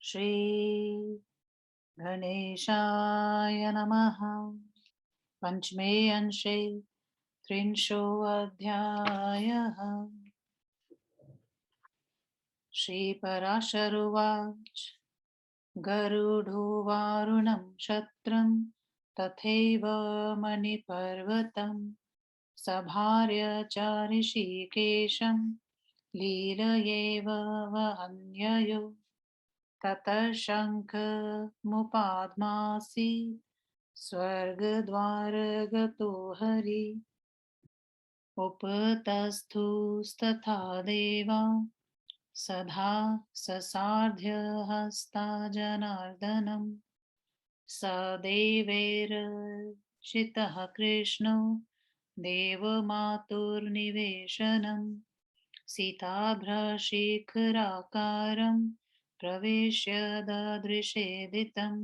श्री गणेशाय नमः। पंचमे अंशे त्रिंशोऽध्यायः। श्रीपराशरुवाच गरुडोवारुणं क्षत्रं तथैव मणिपर्वतं सभार्य च ऋषिकेशं लीलयेव वहन्ययो ततः शङ्खमुपाध्मासि स्वर्गद्वारगतो हरि उपतस्थुस्तथा देवा सदा ससार्ध्य हस्ता जनार्दनम् स देवैरर्चितः कृष्णो देवमातुर्निवेशनम् सीताभ्रशिखराकारं प्रवेश्य ददृशेदितं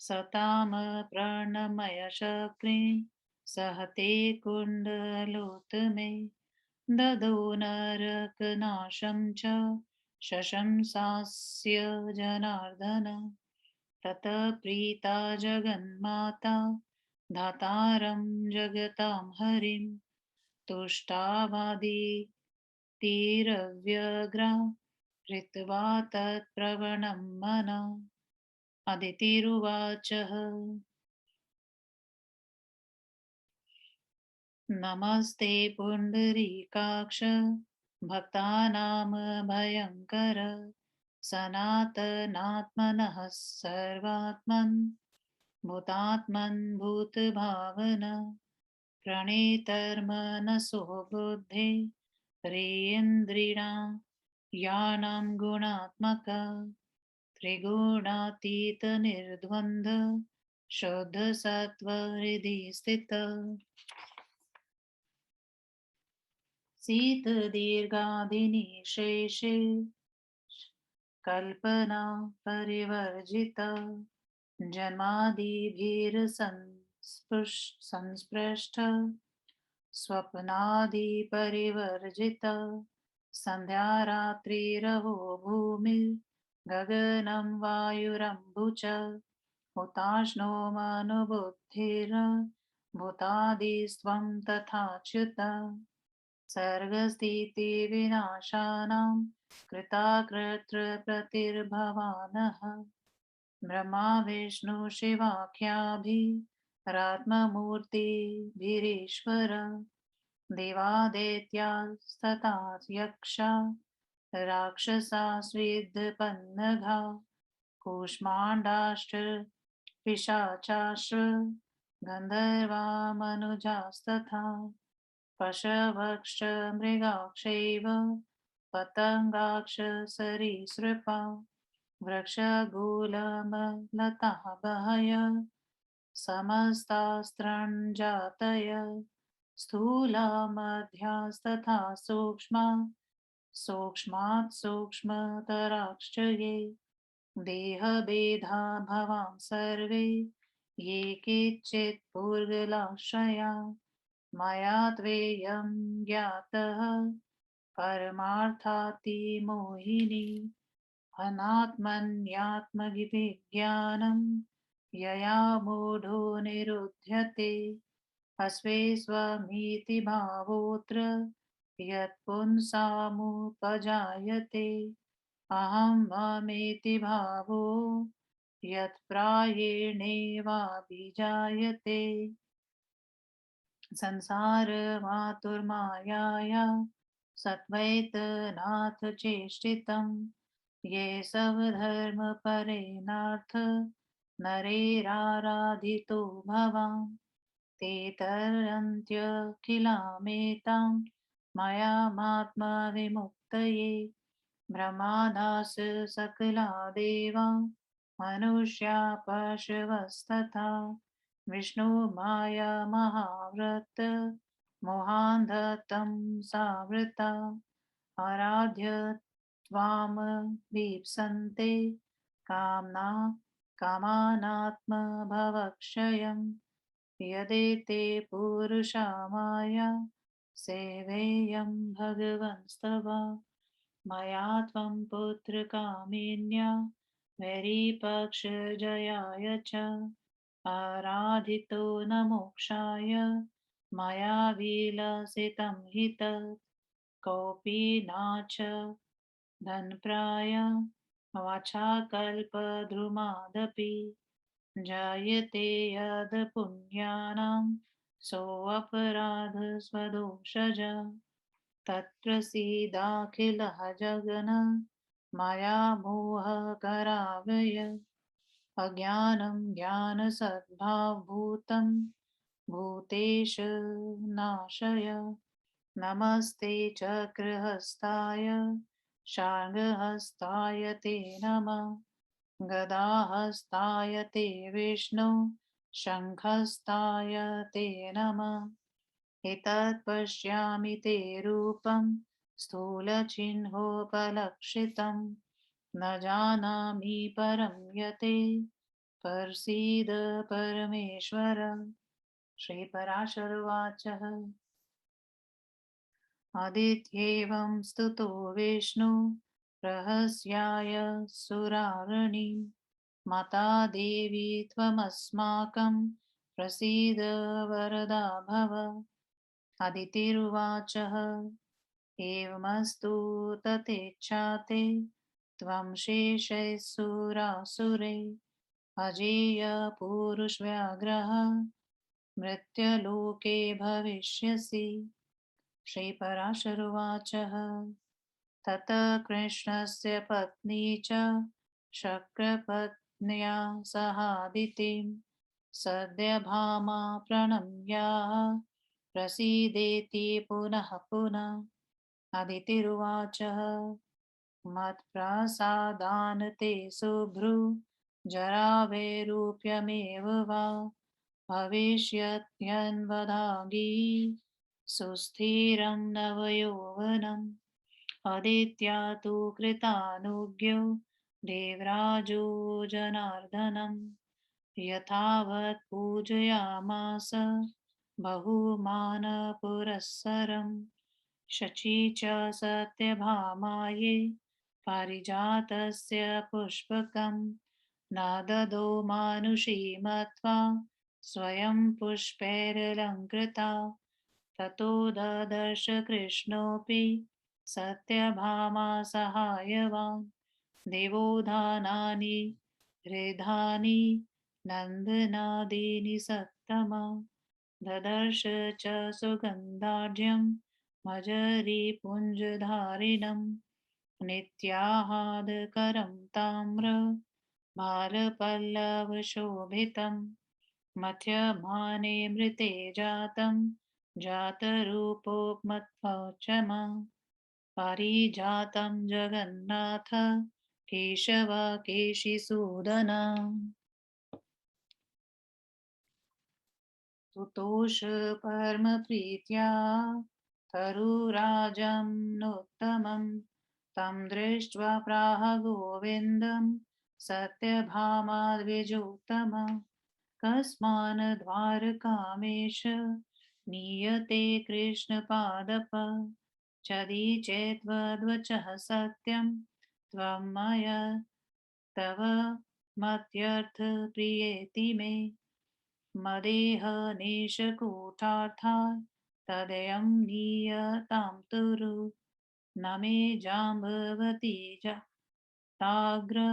सताम प्रणमय चक्रे सहते कुण्डलोत्तमे ददौ नरकनाशं च शशंसास्य जनार्दन ततः प्रीता जगन्माता धातारं जगतां हरिं तुष्टावादितिरव्यग्रा हृत्वा तत्प्रवणं मनः अदितिरुवाच नमस्ते पुण्डरीकाक्ष भक्तानां भयङ्कर सनातनात्मनः सर्वात्मन् भूतात्मन् भूतभावन प्रणेतर्मनसो बुद्धे हृन्द्रिणां यानां गुणात्मक त्रिगुणातीत निर्द्वन्द्व शुद्ध सत्व हृदि स्थित शीत दीर्घादिनि शेषे कल्पना परिवर्जिता जन्मादिभिर्संस्पृष्ट स्वप्नादिपरिवर्जिता सन्ध्या रात्रिरवो भूमिर्गगनं वायुरम्बु च हुताश्नो मनुबुद्धिर्भूतादिस्त्वं तथाच्युत सर्गस्थितिविनाशानां कृताकृत्रप्रतिर्भवानः ब्रह्मा विष्णु शिवाख्याभिरात्ममूर्तिभिरीश्वर देवादेत्यास्तथा यक्षा राक्षसास्विद्पन्नघा कूष्माण्डाश्च पिशाचाश्च गन्धर्वा मनुजास्तथा पशवश्च मृगाक्षैव पतङ्गाक्ष सरीसृपा वृक्षगुलमलताः बहय समस्तास्त्रञ्जातय स्थूला मध्यास्तथा सूक्ष्मा सूक्ष्मात् सूक्ष्मतराश्च ये देहभेदा भवां सर्वे ये केचित् पूर्गलाश्रया मया त्वेयं ज्ञातः परमार्थातिमोहिनी अनात्मन्यात्मविज्ञानं यया मूढो निरुध्यते अस्वे स्वमिति भावोऽत्र यत्पुंसामुपजायते अहं ममेति भावो यत्प्रायेणेवाभिजायते संसारमातुर्मायाया सत्त्वैतनाथ चेष्टितं ये स्वधर्मपरेणार्थ नरैराराधितो भवान् ते तरन्त्यखिलामेतां मया मात्मविमुक्तये ब्रह्मादास सकला देवा मनुष्या पशवस्तथा विष्णु माया महाव्रत मोहान्धतं सावृता आराध्य त्वामभीप्सन्ते कामना कामानात्मभवक्षयम् यदेते पुरुषा माया सेवेयं भगवंस्तव मया त्वं पुत्रकामिन्या वैरीपक्षजयाय च आराधितो न मोक्षाय मया विलसितं हि तत् कोऽपि नाच धनप्राय वाचाकल्पद्रुमादपि जायते यद् पुण्यानां सोऽपराधस्वदोषज तत्प्रसीदाखिलः जगन् माया मोहकरावय अज्ञानं ज्ञानसद्भावभूतं भूतेश नाशय नमस्ते चक्रहस्ताय शार्ङ्गहस्ताय ते नमः गदाहस्ताय ते विष्णु शङ्खहस्ताय ते नमः एतत् पश्यामि ते रूपं स्थूलचिह्नोपलक्षितं न जानामि परं यते प्रसीद परमेश्वर श्रीपराशरुवाचः आदित्येवं स्तुतो विष्णु रहस्याय सुरारणि माता देवी त्वमस्माकं प्रसीद वरदा भव अदितिरुवाचः एवमस्तु तथेच्छाते त्वं शेषैः सुरासुरे अजेय पुरुषव्याघ्रः मृत्युलोके भविष्यसि श्रीपराशरुवाचः ततः कृष्णस्य पत्नी च शक्रपत्न्या सहादितिं सद्यभामा प्रणम्याः प्रसीदेति पुनः पुनः अदितिरुवाचः मत्प्रसादान् ते शुभ्रू जरावैरूप्यमेव वा भविष्यत्यन्वदागी सुस्थिरं नवयौवनम् आदित्या तु कृतानुज्ञो देवराजो जनार्दनम् यथावत् पूजयामास बहुमानपुरस्सरम् शची च सत्यभामायै पारिजातस्य पुष्पकम् न ददो मानुषी मत्वा स्वयं पुष्पैरलङ्कृता ततो ददर्श कृष्णोऽपि सत्यभामा सहायवान् देवोधानानि हृदानि नन्दनादीनि सत्तमा ददर्श च सुगन्धाढ्यं मजरीपुञ्जधारिणं नित्याहादकरं ताम्र भालपल्लवशोभितं मथ्यमाने मृते जातं जातरूपोपमत्वचम पारिजातं जगन्नाथ केशव केशिसूदन तुतोष परमप्रीत्या तरुराजं नोत्तमं तं दृष्ट्वा प्राह गोविन्दं सत्यभामाद्विजोत्तम कस्मान् द्वारकामीश नीयते कृष्णपादप चदी चेत्त्वद्वचः सत्यं त्वं मया तव मत्यर्थप्रियेति मे मदेह निशकूटार्थाय तदयं नीयतां तुरु न मे जाम्बवती ताग्र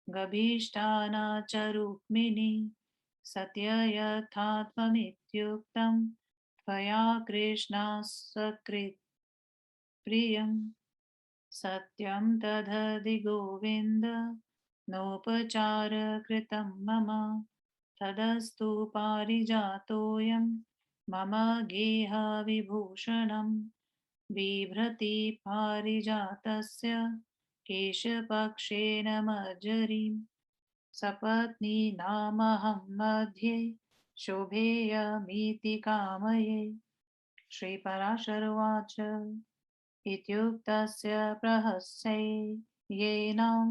गभीष्टाना च रुक्मिणी सत्य यथा त्वमित्युक्तं त्वया कृष्णासकृत् प्रियं सत्यं तदधि गोविन्द नोपचारकृतं मम तदस्तु पारिजातोऽयं मम गेहविभूषणं बिभ्रति पारिजातस्य केशपक्षेण मज्जरीं सपत्नीनामहं मध्ये शोभेयमिति कामये श्रीपराशरुवाच इत्युक्तस्य प्रहस्यै येनां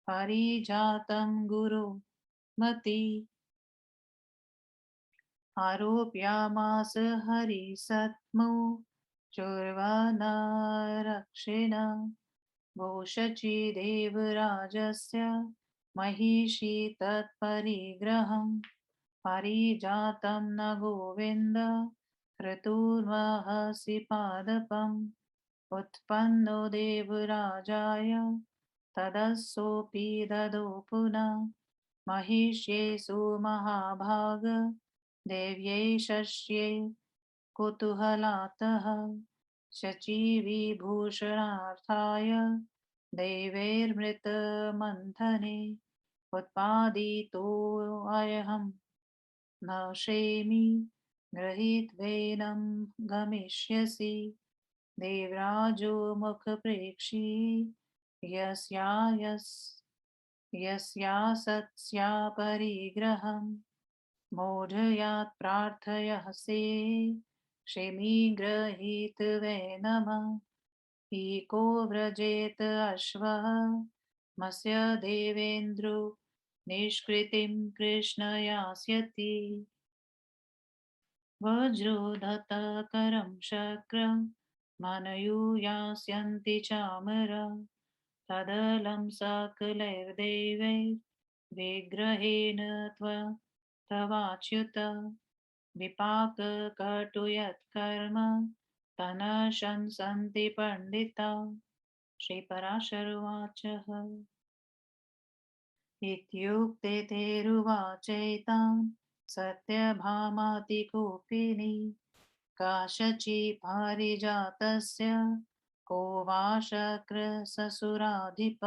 पारिजातं गुरुमती आरोप्यामास हरिसत्मो चोर्वनरक्षिण भूषचिदेवराजस्य महिषी तत्परिग्रहं पारिजातं न गोविन्द क्रतुर्वहसि पादपम् उत्पन्नो देवराजाय तदसोऽपि ददौ पुनः महिष्येषु महाभाग देव्यै शस्यै कुतूहलातः शचीविभूषणार्थाय दैवैर्मृतमन्थने उत्पादितोऽयं न शेमि गृहीत्वैनं गमिष्यसि देवराजो मुखप्रेक्षी यस्या परिग्रहं मोढयात् प्रार्थयसे क्षेमीगृहीत्वै नमः ईको व्रजेत अश्वः मस्य देवेन्द्रो निष्कृतिं कृष्ण यास्यति वज्रोधतकरं शक्रं मनयूयास्यन्ति चामर तदलं सकलैर्देवैर्विग्रहेण तवाच्युत विपाककटुयत्कर्म तनशंसन्ति पण्डिता श्रीपराशरुवाच इत्युक्ते तेरुवाचैतां सत्यभामातिकोपिनी का शची पारिजातस्य को वा शक्रससुराधिप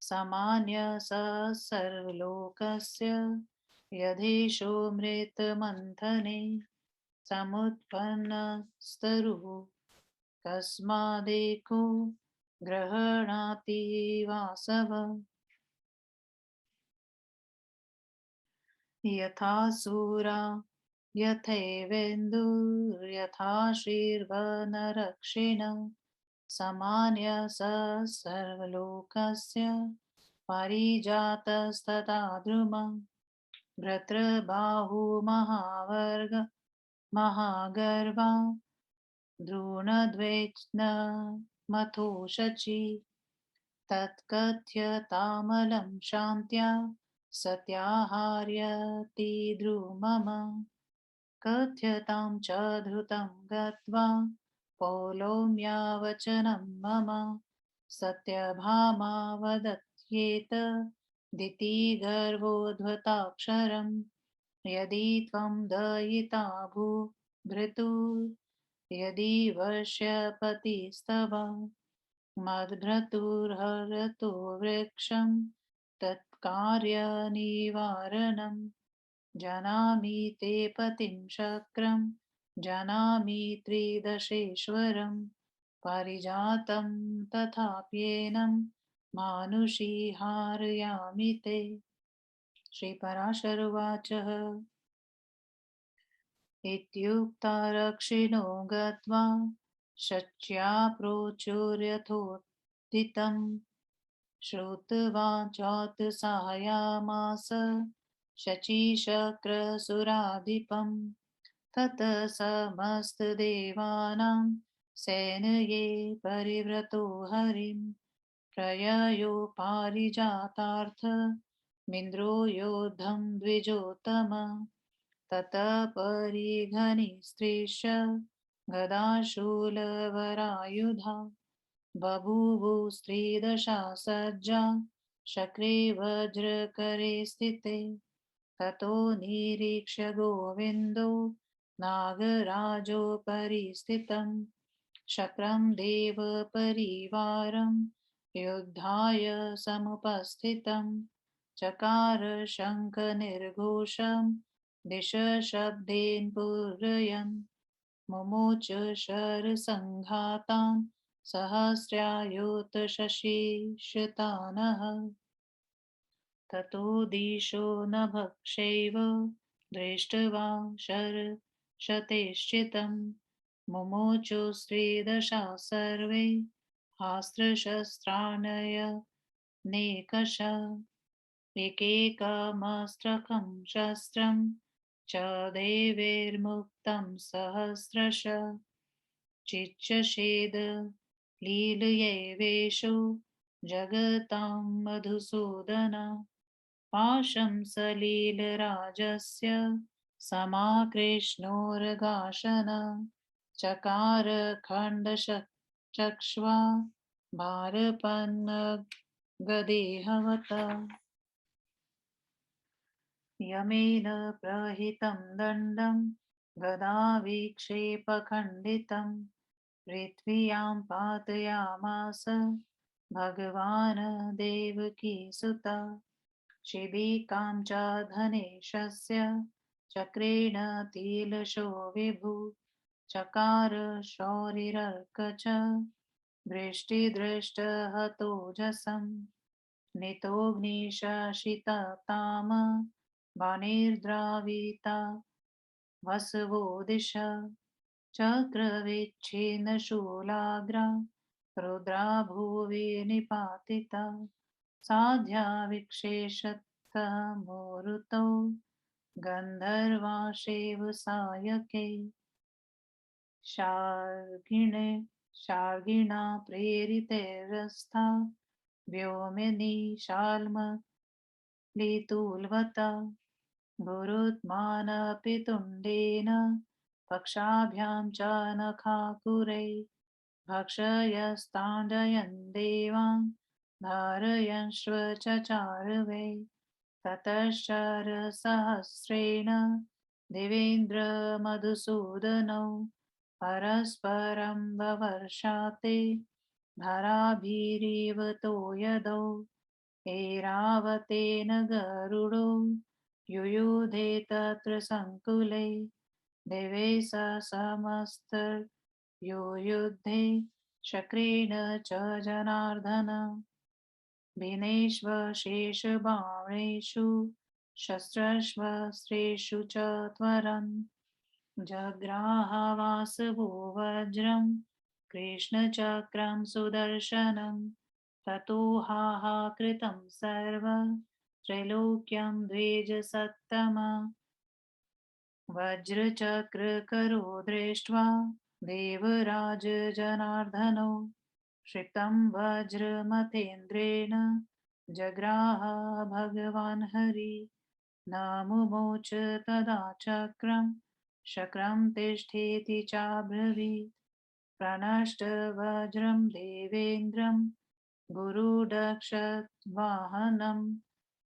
सामान्य स सर्वलोकस्य यधीशो मृतमन्थने समुत्पन्नस्तरुः कस्मादेको गृह्णाति वासव यथा सूरा यथैवेन्दुर्यथा शीर्वनरक्षिण सामान्य स सर्वलोकस्य पारिजातस्तथा द्रुमः भर्तृबाहुमहावर्ग महागर्वा द्रोणद्वैष्णमथो शची तत्कथ्यतामलं शान्त्या सत्याहार्यति द्रुमम् कथ्यतां च धृतं गत्वा पौलोम्यावचनं मम सत्यभामा वदत्येत दिति गर्वोद्धताक्षरम् यदि त्वं दयिता भृतुर्यदि वश्यपतिस्तव मद्भ्रतुर्हरतु वृक्षं तत्कार्यनिवारणम् जानामि ते पतिं शक्रं जानामि त्रिदशेश्वरं पारिजातं तथाप्येनं मानुषी हारयामि ते श्रीपराशरुवाच इत्युक्ता रक्षिणो गत्वा शच्या प्रोचुर्यथोत्थितं श्रुत्वा चोत्साहयामास शचीशक्रसुराधिपम् ततः समस्तदेवानां सैन्ये परिव्रतो हरिं प्रययो पारिजातार्थमिन्द्रो योद्धं द्विजोत्तम ततः परिघनिस्त्रीश गदाशूलवरायुधा बभूवुस्त्रिदशा सज्जा शक्रे वज्रकरे स्थिते ततो निरीक्ष्य गोविन्दो नागराजोपरि स्थितं शक्रं देवपरिवारं युद्धाय समुपस्थितं चकार शङ्खनिर्घोषं दिशशब्देन पूरयन् मुमोच शरसङ्घातान् सहस्रायुत शशिशतानः ततो दिशो नभक्षैव दृष्ट्वा शरशतैश्चितं मुमोचुस्त्रिदशा सर्वे हास्त्रशस्त्राण्यनेकशः एकैकमस्त्रकं शस्त्रं च देवैर्मुक्तं सहस्रशः चिच्छेद लीलयैवेषु जगतां मधुसूदन पाशं सलीलराजस्य समाकृष्णोरगाशन चकार खण्डचक्ष्वा भारपन्नगदेहवत यमेन प्रहितं दण्डं गदाविक्षेपखण्डितं पृथ्व्यां पातयामास भगवान् देवकीसुता शिबिकां च धनेशस्य चक्रेण तिलशो विभु चकार शौरिरर्क च वृष्टिदृष्टहतोजसं नीतोऽग्निशशितताम वाणिर्द्राविता वसवो दिशा चक्रविच्छिन्नशूलाग्रा रुद्रा भुवि निपातिता साध्या विक्षेशतमोरुतौ गन्धर्वाशेव सायके शार्गिणे शार्गिणा प्रेरितैरस्था व्योमिनी शाल्मलितुल्वता गुरुत्मानपि तुण्डेन पक्षाभ्यां च नखाकुरै भक्षयस्ताण्डयन् देवान् धारयन्श्व चचार वै ततश्चरसहस्रेण देवेन्द्रमधुसूदनौ परस्परं ववर्षाते धराभिरिव तो यदौ ऐरावतेन गरुडो युयुधे तत्र सङ्कुले देवे स समस्तर्युयुद्धे शक्रेण च जनार्दन भिनेष्वशेषबाणेषु शस्त्रस्वस्त्रेषु च त्वरन् जग्राहवासवो वज्रं कृष्णचक्रं सुदर्शनं ततो हाहाकृतं सर्व त्रैलोक्यं द्विजसत्तमा वज्रचक्रकरो दृष्ट्वा देवराज जनार्दनो श्रितं वज्रमथेन्द्रेण जग्राह भगवान् हरि न मुमोच तदा चक्रं शक्रं तिष्ठेति चाब्रवीत् प्रणष्टवज्रं देवेन्द्रं गुरुदक्षवाहनं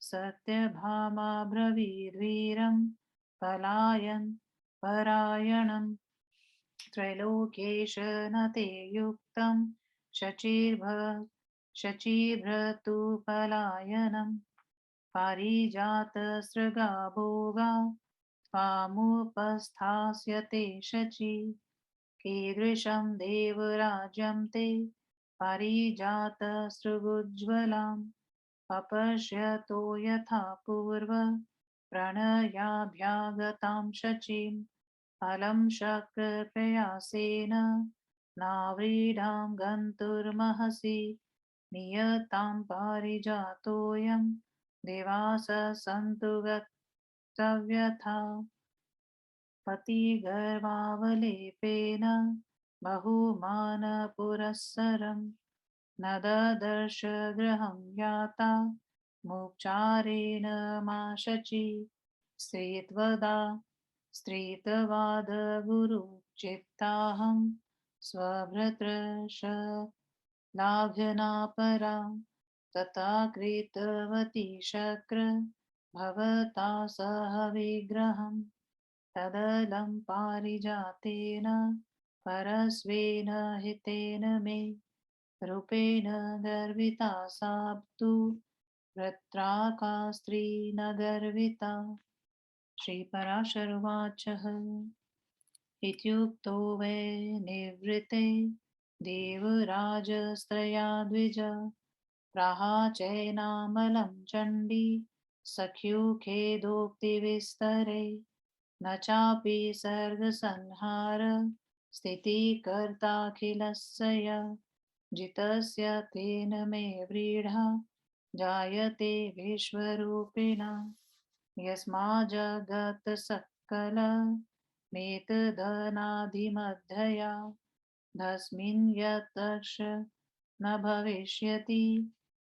सत्यभामाब्रवीद्वीरं पलायन् परायणं त्रैलोक्येश न ते युक्तं शचीभ्रतु पलायनं पारिजातसृगाभोगा त्वामुपस्थास्यते शची कीदृशं देवराज्यं ते पारिजातसृगोज्ज्वलाम् अपश्यतो यथा पूर्व प्रणयाभ्यागतां शचीम् फलं शक्रप्रयासेन नाव्रीडां गन्तुर्महसि नियतां पारिजातोऽयं देवास सन्तु गतव्यथा पतिगर्वावलेपेन बहुमानपुरस्सरं न ददर्श गृहं याता मुपचारेण मा शची स्त्रीत्वादगुरुचित्ताहं स्वभ्रतृशलाघ्नापरा तथा कृतवती शक्र भवता सह विग्रहम् तदलं पारिजातेन परस्वेन हितेन मे रूपेण गर्विता सा तु वृत्राका स्त्री न गर्विता श्रीपराशरुवाचः इत्युक्तो वै निवृत्ते देवराजस्त्रया द्विज प्राहा चैनामलं चण्डी सख्युखेदोक्तिविस्तरे न चापि सर्गसंहार स्थितिकर्ताखिलस्य य जितस्य तेन मे व्रीडा जायते विश्वरूपिणा यस्माज्जगत्सकलमेतदनादिमध्यया तस्मिन् यत्तक्ष न भविष्यति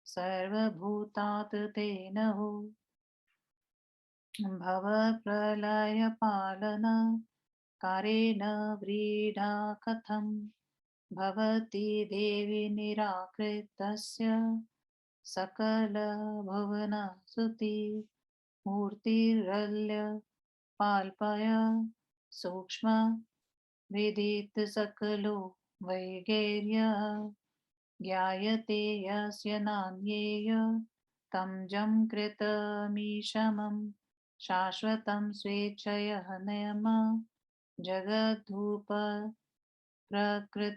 सर्वभूतात् तेन हो भव प्रलय पालन कारेण व्रीडा कथं भवति देवि निराकृतस्य सकलभुवनसुते मूर्तिरल्य पाल्पय सूक्ष्म विदित सकलो वैगैर्यः ज्ञायते यस्य नान्येय तं जं कृतमीशमं शाश्वतं स्वेच्छया नयम जगद्धूप प्रकृतिमृतय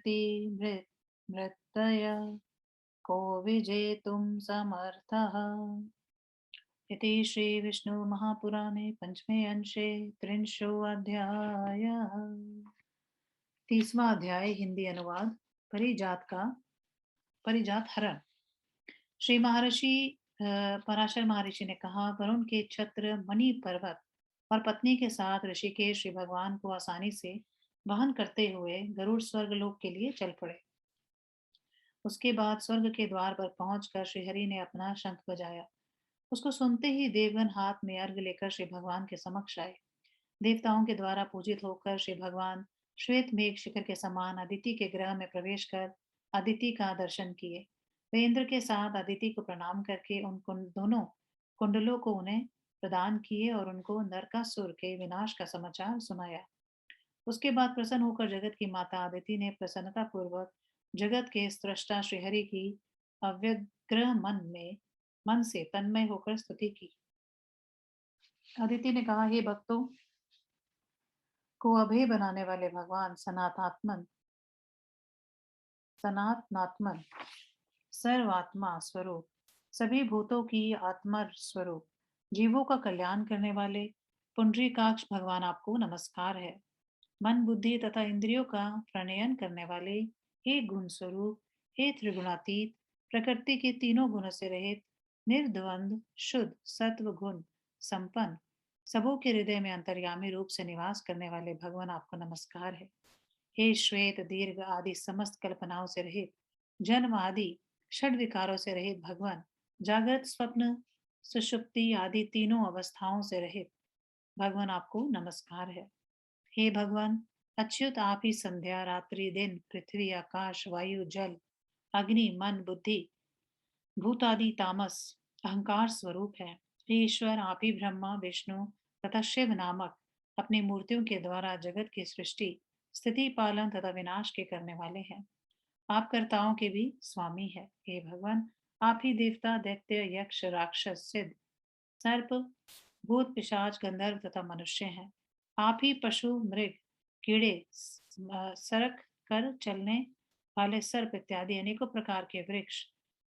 को विजेतुं समर्थः इति श्रीविष्णुमहापुराणे पंचमे अंशे त्रिंशोऽध्यायः। 30वां अध्याय हिंदी अनुवाद परिजात हरण। श्री महर्षि पराशर महर्षि ने कहा, वरुण के छत्र मणि पर्वत और पत्नी के साथ ऋषिकेश श्री भगवान को आसानी से वहन करते हुए गरुड़ स्वर्ग लोक के लिए चल पड़े। उसके बाद स्वर्ग के द्वार पर पहुंचकर श्रीहरि ने अपना शंख बजाया। उसको सुनते ही देवगण हाथ में अर्घ लेकर श्री भगवान के समक्ष आए। देवताओं के द्वारा पूजित होकर श्री भगवान श्वेत मेघ शिखर के समान अदिति के ग्रह में प्रवेश कर अदिति का दर्शन किए। वे इंद्र के साथ अदिति को प्रणाम करके उन दोनों कुंडलों को उन्हें प्रदान किए और उनको नरकासुर के विनाश का समाचार सुनाया। उसके बाद प्रसन्न होकर जगत की माता अदिति ने प्रसन्नता पूर्वक जगत के सृष्टा श्रीहरि की अव्यग्र मन से तन्मय होकर स्तुति की। अदिति ने कहा, हे भक्तों को अभय बनाने वाले भगवान सनातनात्मन सर्वात्मा स्वरूप, सभी भूतों की आत्मा स्वरूप, जीवों का कल्याण करने वाले पुंडरीकाक्ष भगवान आपको नमस्कार है। मन बुद्धि तथा इंद्रियों का प्रणयन करने वाले हे गुण स्वरूप, हे त्रिगुणातीत, प्रकृति के तीनों गुणों से रहित, निर्द्वंद शुद्ध सत्व गुण संपन्न, सबों के हृदय में अंतर्यामी रूप से निवास करने वाले भगवान आपको नमस्कार है। हे श्वेत दीर्घ आदि समस्त कल्पनाओं से रहित, जन्म आदि षड विकारों से रहित भगवान, जागृत स्वप्न सुषुप्ति आदि तीनों अवस्थाओं से रहित भगवान आपको नमस्कार है। हे भगवान अच्युत, आप ही संध्या रात्रि दिन पृथ्वी आकाश वायु जल अग्नि मन बुद्धि भूत आदि तामस अहंकार स्वरूप है। हे ईश्वर, आप ही ब्रह्मा विष्णु तथा शिव नामक अपनी मूर्तियों के द्वारा जगत की सृष्टि स्थिति पालन तथा विनाश के करने वाले हैं। आप कर्ताओं के भी स्वामी है। हे भगवान, आप ही देवता दैत्य यक्ष राक्षस सिद्ध सर्प भूत पिशाच गंधर्व तथा मनुष्य हैं। आप ही पशु मृग कीड़े सरक कर चलने वाले सर्प इत्यादि अनेकों प्रकार के वृक्ष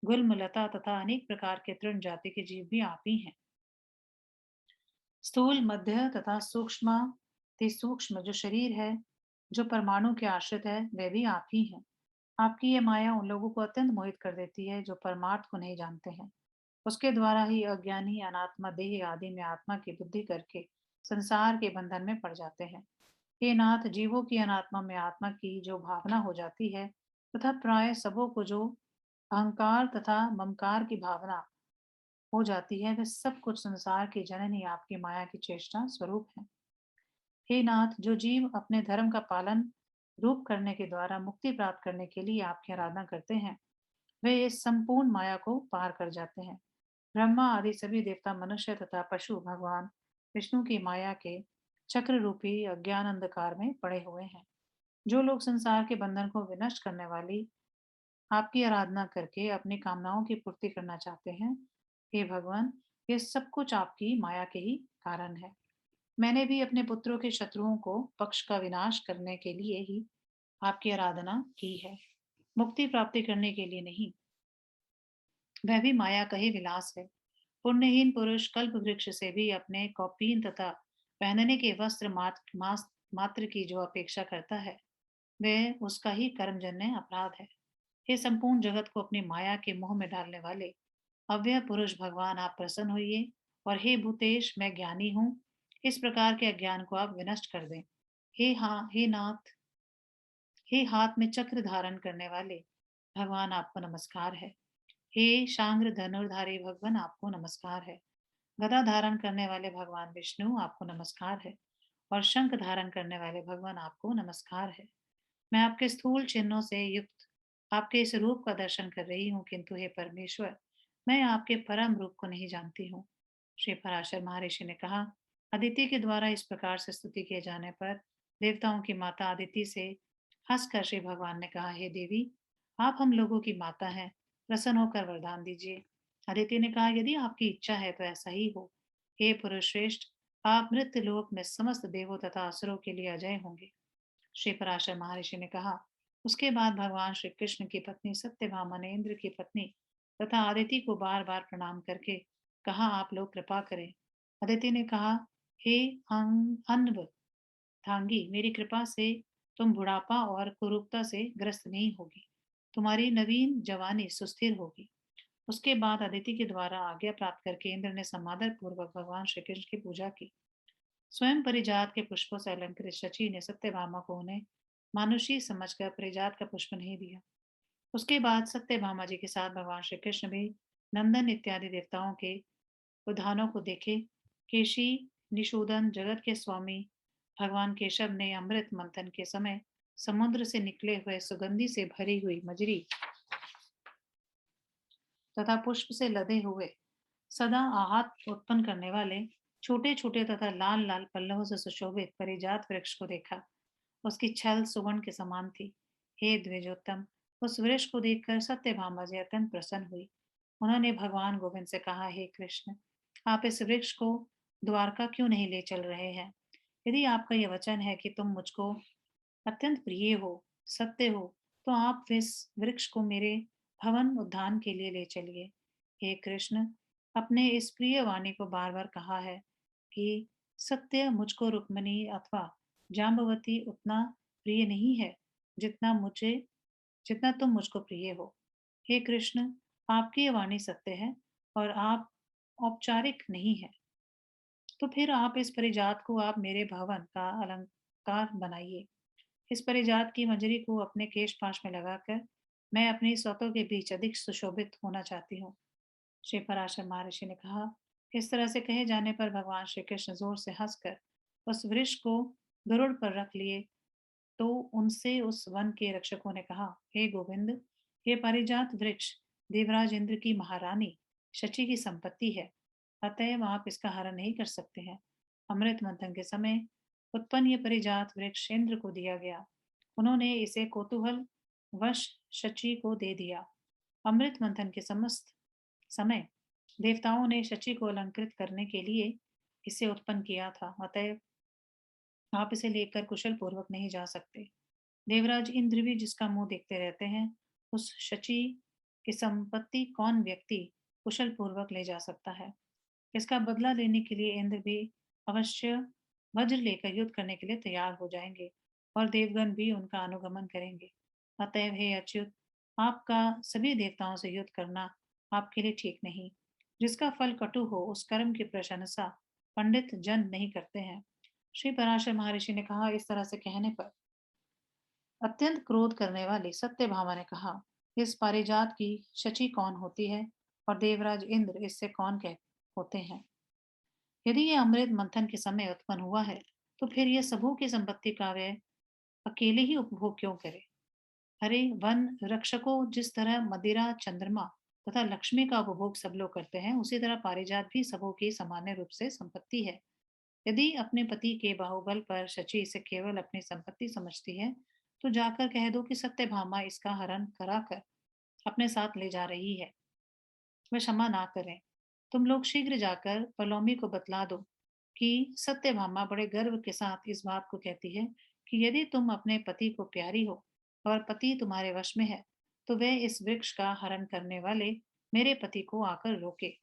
गुल्म लता तथा अनेक प्रकार के तृण जाति के जीव भी आप ही हैं। स्थूल मध्य तथा सूक्ष्म जो शरीर है जो परमाणु के आश्रित है वे भी आप ही हैं। आपकी यह माया उन लोगों को अत्यंत मोहित कर देती है जो परमार्थ को नहीं जानते हैं। उसके द्वारा ही अज्ञानी अनात्मा देह आदि में आत्मा की बुद्धि करके संसार के बंधन में पड़ जाते हैं। हे नाथ, जीवों की अनात्मा में आत्मा की जो भावना हो जाती है तथा प्राय सबों को जो अहंकार तथा ममकार की भावना हो जाती है, वह सब कुछ संसार की जननी आपकी माया की चेष्टा स्वरूप है। हे नाथ, जो जीव अपने धर्म का पालन रूप करने के द्वारा मुक्ति प्राप्त करने के लिए आपकी आराधना करते हैं, वे इस संपूर्ण माया को पार कर जाते हैं। ब्रह्मा आदि सभी देवता मनुष्य तथा पशु भगवान विष्णु की माया के चक्र रूपी अज्ञान अंधकार में पड़े हुए हैं। जो लोग संसार के बंधन को विनष्ट करने वाली आपकी आराधना करके अपनी कामनाओं की पूर्ति करना चाहते हैं, हे भगवान, ये सब कुछ आपकी माया के ही कारण है। मैंने भी अपने पुत्रों के शत्रुओं को पक्ष का विनाश करने के लिए ही आपकी आराधना की है, मुक्ति प्राप्ति करने के लिए नहीं। वह भी माया का ही विलास है। पुण्यहीन पुरुष कल्प वृक्ष से भी अपने कौपीन तथा पहनने के वस्त्र मात्र की जो अपेक्षा करता है, वह उसका ही कर्मजन्य अपराध है। हे संपूर्ण जगत को अपनी माया के मोह में डालने वाले अव्यय पुरुष भगवान, आप प्रसन्न होइए और हे भूतेश, मैं ज्ञानी हूँ, इस प्रकार के अज्ञान को आप विनष्ट कर दें। हे नाथ, हे हाथ में चक्र धारण करने वाले भगवान, आपको नमस्कार है। हे शांग्र धनुर्धारी भगवान, आपको नमस्कार है। गदा धारण करने वाले भगवान विष्णु, आपको नमस्कार है। और शंख धारण करने वाले भगवान, आपको नमस्कार है। मैं आपके स्थूल चिन्हों से युक्त आपके इस रूप का दर्शन कर रही हूँ, किंतु हे परमेश्वर, मैं आपके परम रूप को नहीं जानती हूँ। श्री पराशर महर्षि ने कहा, अदिति के द्वारा इस प्रकार से स्तुति किए जाने पर देवताओं की माता अदिति से हंसकर श्री भगवान ने कहा, हे देवी, आप हम लोगों की माता हैं, प्रसन्न होकर वरदान दीजिए। अदिति ने कहा, यदि आपकी इच्छा है तो ऐसा ही हो। हे पुरुष श्रेष्ठ, आप मृत्यु लोक में समस्त देवों तथा असुरों के लिए अजय होंगे। श्री पराशर महर्षि ने कहा। उसके बाद भगवान श्री कृष्ण की पत्नी सत्यभामा ने इंद्र की पत्नी तथा अदिति को बार बार प्रणाम करके कहा, आप लोग कृपा करें। अदिति ने कहा, हे अन्व थांगी, मेरी कृपा से तुम बुढ़ापा और कुरूपता से ग्रस्त नहीं होगी। तुम्हारी नवीन जवानी सुस्थिर होगी। उसके बाद अदिति के द्वारा आज्ञा प्राप्त करके इंद्र ने समादर पूर्वक भगवान श्री कृष्ण की पूजा की। स्वयं परिजात के पुष्पों से अलंकृत शची ने सत्यभामा को उन्हें मानुषी समझकर परिजात का पुष्प नहीं दिया। उसके बाद सत्यभामा जी के साथ भगवान श्री कृष्ण भी नंदन इत्यादि देवताओं के उद्यानों को देखे। केशी निषूदन जगत के स्वामी भगवान केशव ने अमृत मंथन के समय समुद्र से निकले हुए सुगंधि से भरी हुई मजरी तथा पुष्प से लदे हुए सदा आहत उत्पन्न करने वाले छोटे छोटे तथा लाल लाल पल्लवों से सुशोभित परिजात वृक्ष को देखा। उसकी छल सुवर्ण के समान थी। हे द्विजोत्तम, उस वृक्ष को देखकर सत्यभामा जी अत्यंत प्रसन्न हुई। उन्होंने भगवान गोविंद से कहा, हे कृष्ण, आप इस वृक्ष को द्वारका क्यों नहीं ले चल रहे हैं? यदि आपका यह वचन है कि तुम मुझको अत्यंत प्रिय हो, सत्य हो, तो आप इस वृक्ष को मेरे भवन उद्यान के लिए ले चलिए। हे कृष्ण, अपने इस प्रिय वाणी को बार बार कहा है कि सत्य मुझको रुक्मणी अथवा जाम्बवती उतना प्रिय नहीं है जितना मुझे जितना तुम मुझको प्रिय हो। हे कृष्ण, आपकी ये वाणी सत्य है और आप औपचारिक नहीं है। तो फिर आप इस परिजात को आप मेरे भवन का अलंकार बनाइए। इस परिजात की मंजरी को अपने केश पाश में लगाकर मैं अपनी स्वतों के बीच अधिक सुशोभित होना चाहती हूँ। श्री पराशर महर्षि ने कहा। इस तरह से कहे जाने पर भगवान श्री कृष्ण जोर से हंसकर उस वृक्ष को गरुड़ पर रख लिए। तो उनसे उस वन के रक्षकों ने कहा, हे गोविंद, ये पारिजात वृक्ष देवराज इंद्र की महारानी शची की संपत्ति है, अतएव आप इसका हरण नहीं कर सकते हैं। अमृत मंथन के समय उत्पन्न ये परिजात वृक्ष इंद्र को दिया गया। उन्होंने इसे कौतूहल वश शची को दे दिया। अमृत मंथन के समस्त समय देवताओं ने शची को अलंकृत करने के लिए इसे उत्पन्न किया था, अतएव आप इसे लेकर कुशल पूर्वक नहीं जा सकते। देवराज इंद्र भी जिसका मुंह देखते रहते हैं, उस शची की संपत्ति कौन व्यक्ति कुशल पूर्वक ले जा सकता है? इसका बदला लेने के लिए इंद्र भी अवश्य वज्र लेकर युद्ध करने के लिए तैयार हो जाएंगे और देवगण भी उनका अनुगमन करेंगे। अतएव हे अच्युत, आपका सभी देवताओं से युद्ध करना आपके लिए ठीक नहीं। जिसका फल कटु हो उस कर्म की प्रशंसा पंडित जन नहीं करते हैं। श्री पराशर महर्षि ने कहा। इस तरह से कहने पर अत्यंत क्रोध करने वाली सत्यभामा ने कहा, इस पारिजात की शची कौन होती है और देवराज इंद्र इससे कौन कह होते हैं? यदि ये अमृत मंथन के समय उत्पन्न हुआ है, तो फिर यह सबों की संपत्ति का वे अकेले ही उपभोग क्यों करे? अरे, वन रक्षकों जिस तरह मदिरा, चंद्रमा तथा लक्ष्मी का उपभोग सब लोग करते हैं, उसी तरह पारिजात भी सबों की सामान्य रूप से संपत्ति है। यदि अपने पति के बाहुबल पर शची इसे केवल अपनी संपत्ति समझती है, तो जाकर कह दो कि सत्यभामा इसका हरण कराकर अपने साथ ले जा रही है। वह क्षमा ना करें। तुम लोग शीघ्र जाकर पलोमी को बतला दो कि सत्यभामा बड़े गर्व के साथ इस बात को कहती है कि यदि तुम अपने पति को प्यारी हो और पति तुम्हारे वश में है, तो वह इस वृक्ष का हरण करने वाले मेरे पति को आकर रोके।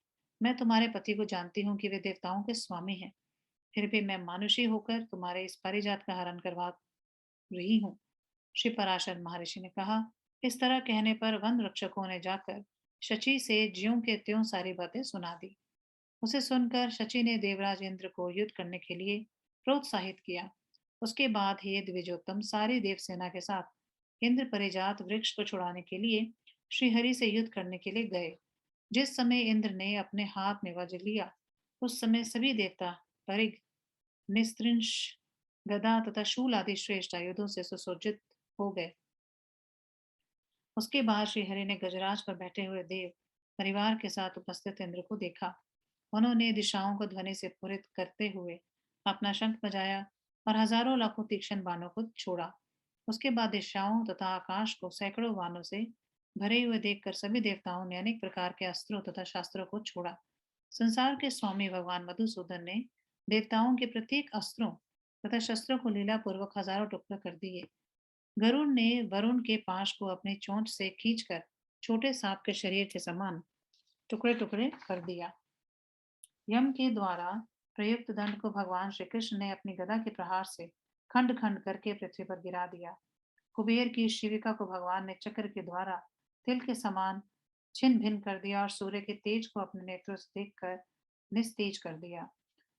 मैं तुम्हारे पति को जानती हूँ कि वे देवताओं के स्वामी हैं, फिर भी मैं मानुषी होकर तुम्हारे इस पारिजात का हरण करवा रही हूँ। श्री पराशर महर्षि ने कहा। इस तरह कहने पर वन रक्षकों ने जाकर शची से ज्यों के त्यों सारी बातें सुना दी। उसे सुनकर शची ने देवराज इंद्र को युद्ध करने के लिए प्रोत्साहित किया। उसके बाद हे द्विजोत्तम, सारी देव सेना के साथ इंद्र परिजात वृक्ष को छुड़ाने के लिए श्रीहरि से युद्ध करने के लिए गए। जिस समय इंद्र ने अपने हाथ में वज्र लिया, उस समय सभी देवता परिग, निस्त्रिंश, गदा तथा शूल आदि श्रेष्ठ आयुधों से सुसज्जित हो गए। उसके बाद श्रीहरि ने गजराज पर बैठे हुए देव परिवार के साथ उपस्थित इंद्र को देखा। उन्होंने दिशाओं को ध्वनि से पूरित करते हुए अपना शंख बजाया और हजारों लाखों तीक्ष्ण बाणों को छोड़ा। उसके बाद दिशाओं तथा आकाश को सैकड़ों बाणों से भरे हुए देखकर सभी देवताओं ने अनेक प्रकार के अस्त्रों तथा शास्त्रों को छोड़ा। संसार के स्वामी भगवान मधुसूदन ने देवताओं के प्रत्येक अस्त्रों तथा शस्त्रों को लीला पूर्वक हजारों टुकड़े कर दिए। गरुड़ ने वरुण के पाश को अपनी चोंच से खींचकर छोटे सांप के शरीर के समान टुकड़े टुकड़े कर दिया। यम के द्वारा प्रयुक्त दंड को भगवान श्री कृष्ण ने अपनी गदा के प्रहार से खंड खंड करके पृथ्वी पर गिरा दिया। कुबेर की शिविका को भगवान ने चक्र के द्वारा तिल के समान छिन्न भिन्न कर दिया और सूर्य के तेज को अपने नेत्रों से देखकर निस्तेज कर दिया।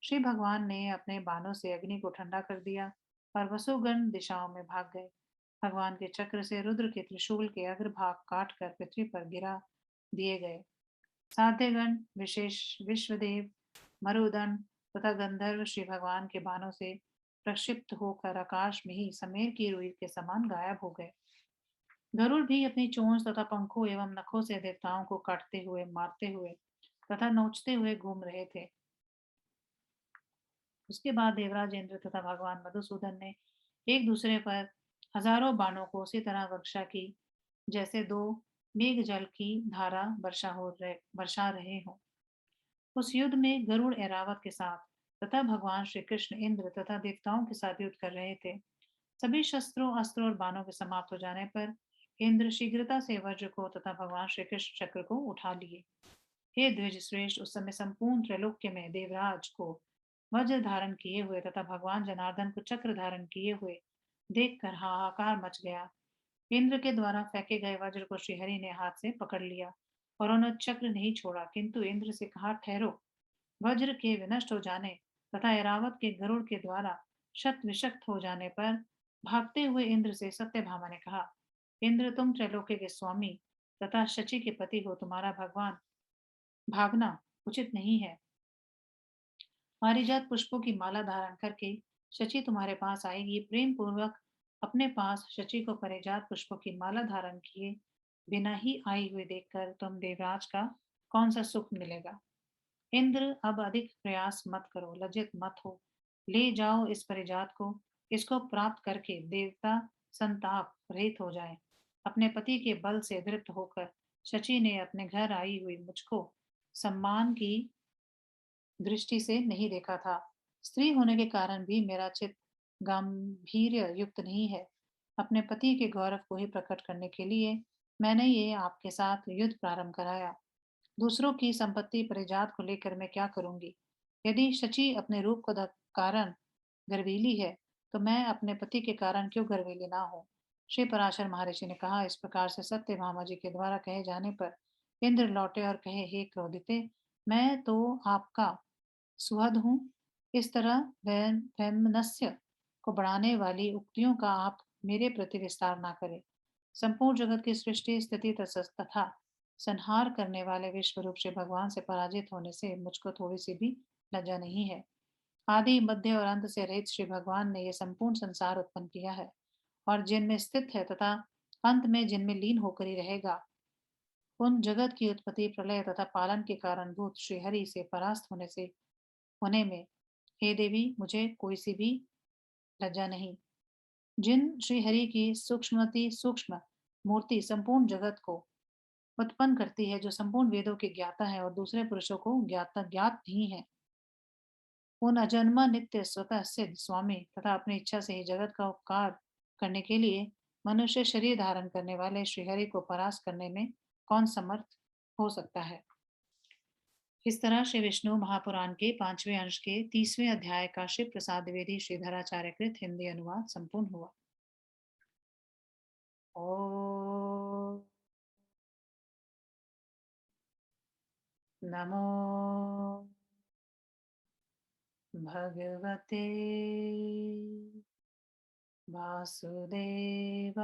श्री भगवान ने अपने बाणों से अग्नि को ठंडा कर दिया और वसुगण दिशाओं में भाग गए। भगवान के चक्र से रुद्र के त्रिशूल के अग्रभाग काट कर पृथ्वी पर गिरा दिए गए। साध्यगण विशेष विश्वदेव मरुदंड तथा गंधर्व श्री भगवान के बाणों से प्रक्षिप्त होकर आकाश में ही समेर की रुई के समान गायब हो गए। गरुड़ भी अपनी चोंच तथा पंखों एवं नखों से देवताओं को काटते हुए, मारते हुए तथा नोचते हुए घूम रहे थे। उसके बाद देवराज इंद्र तथा भगवान मधुसूदन ने एक दूसरे पर हजारों बाणों को उसी तरह वर्षा की जैसे दो मेघ जल की धारा वर्षा रहे हों। उस युद्ध में गरुड़ ऐरावत के साथ तथा भगवान श्री कृष्ण इंद्र तथा देवताओं के साथ युद्ध कर रहे थे। सभी शस्त्रों अस्त्रों और बाणों के समाप्त हो जाने पर इंद्र शीघ्रता से वज्र को तथा भगवान श्री कृष्ण चक्र को उठा लिए। हे द्विज श्रेष्ठ, उस समय संपूर्ण त्रैलोक्य में देवराज को वज्र धारण किए हुए तथा भगवान जनार्दन को चक्र धारण किए हुए देखकर हाहाकार मच गया। इंद्र के द्वारा फेंके गए वज्र को श्रीहरि ने हाथ से पकड़ लिया और उन्होंने चक्र नहीं छोड़ा, किंतु इंद्र से कहा, ठहरो। वज्र के विनष्ट हो जाने तथा ऐरावत के गरुड़ के द्वारा शत विषक्त हो जाने पर भागते हुए इंद्र से सत्यभामा ने कहा, इंद्र, तुम त्रैलोक्य के स्वामी तथा शची के पति हो, तुम्हारा भगवान भागना उचित नहीं है। पारिजात पुष्पों की माला धारण करके शची तुम्हारे पास आएगी। प्रेम पूर्वक अपने पास शची को परिजात पुष्पों की माला धारण किए बिना ही आई हुई देखकर तुम देवराज का कौन सा सुख मिलेगा। इंद्र, अब अधिक प्रयास मत करो, लज्जित मत हो। ले जाओ इस परिजात को, इसको प्राप्त करके देवता संताप रहित हो जाए। अपने पति के बल से तृप्त होकर शची ने अपने घर आई हुई मुझको सम्मान की दृष्टि से नहीं देखा था। स्त्री होने के कारण भी मेरा चित्त गांभीर्य युक्त नहीं है। अपने पति के गौरव को ही प्रकट करने के लिए मैंने ये आपके साथ युद्ध प्रारंभ कराया। दूसरों की संपत्ति परिजात को लेकर मैं क्या करूंगी। यदि शची अपने रूप को कारण गर्वीली है, तो मैं अपने पति के कारण क्यों गर्वीली ना हो। श्री पराशर महर्षि ने कहा, इस प्रकार से सत्य भामा जी के द्वारा कहे जाने पर इंद्र लौटे और कहे, हे क्रोधिते, मैं तो आपका सुहद हूँ। इस तरह वैमनस्य को बढ़ाने वाली उक्तियों का आप मेरे प्रति विस्तार ना करें। संपूर्ण जगत की सृष्टि स्थिति तथा संहार करने वाले विश्व रूप से भगवान से पराजित होने से मुझको थोड़ी सी भी लज्जा नहीं है। आदि मध्य और अंत से रहित श्री भगवान ने यह संपूर्ण संसार उत्पन्न किया है और जिनमें स्थित है तथा अंत में जिनमें लीन होकर ही रहेगा। उन जगत की उत्पत्ति, प्रलय तथा पालन के कारण भूत श्री हरि से परास्त होने में हे देवी मुझे कोई सी भी लज्जा नहीं। जिन श्री हरि की सूक्ष्म मूर्ति संपूर्ण जगत को उत्पन्न करती है, जो संपूर्ण वेदों के ज्ञाता है और दूसरे पुरुषों को ज्ञात नहीं है, उन अजन्मा नित्य स्वतः सिद्ध स्वामी तथा अपनी इच्छा से ही जगत का उपकार करने के लिए मनुष्य शरीर धारण करने वाले श्रीहरि को परास्त करने में कौन समर्थ हो सकता है। इस तरह श्री विष्णु महापुराण के 5वें अंश के 30वें अध्याय का शिव प्रसाद द्विवेदी श्रीधराचार्य कृत हिंदी अनुवाद संपूर्ण हुआ। ओ नमो भगवते वासुदेवाय।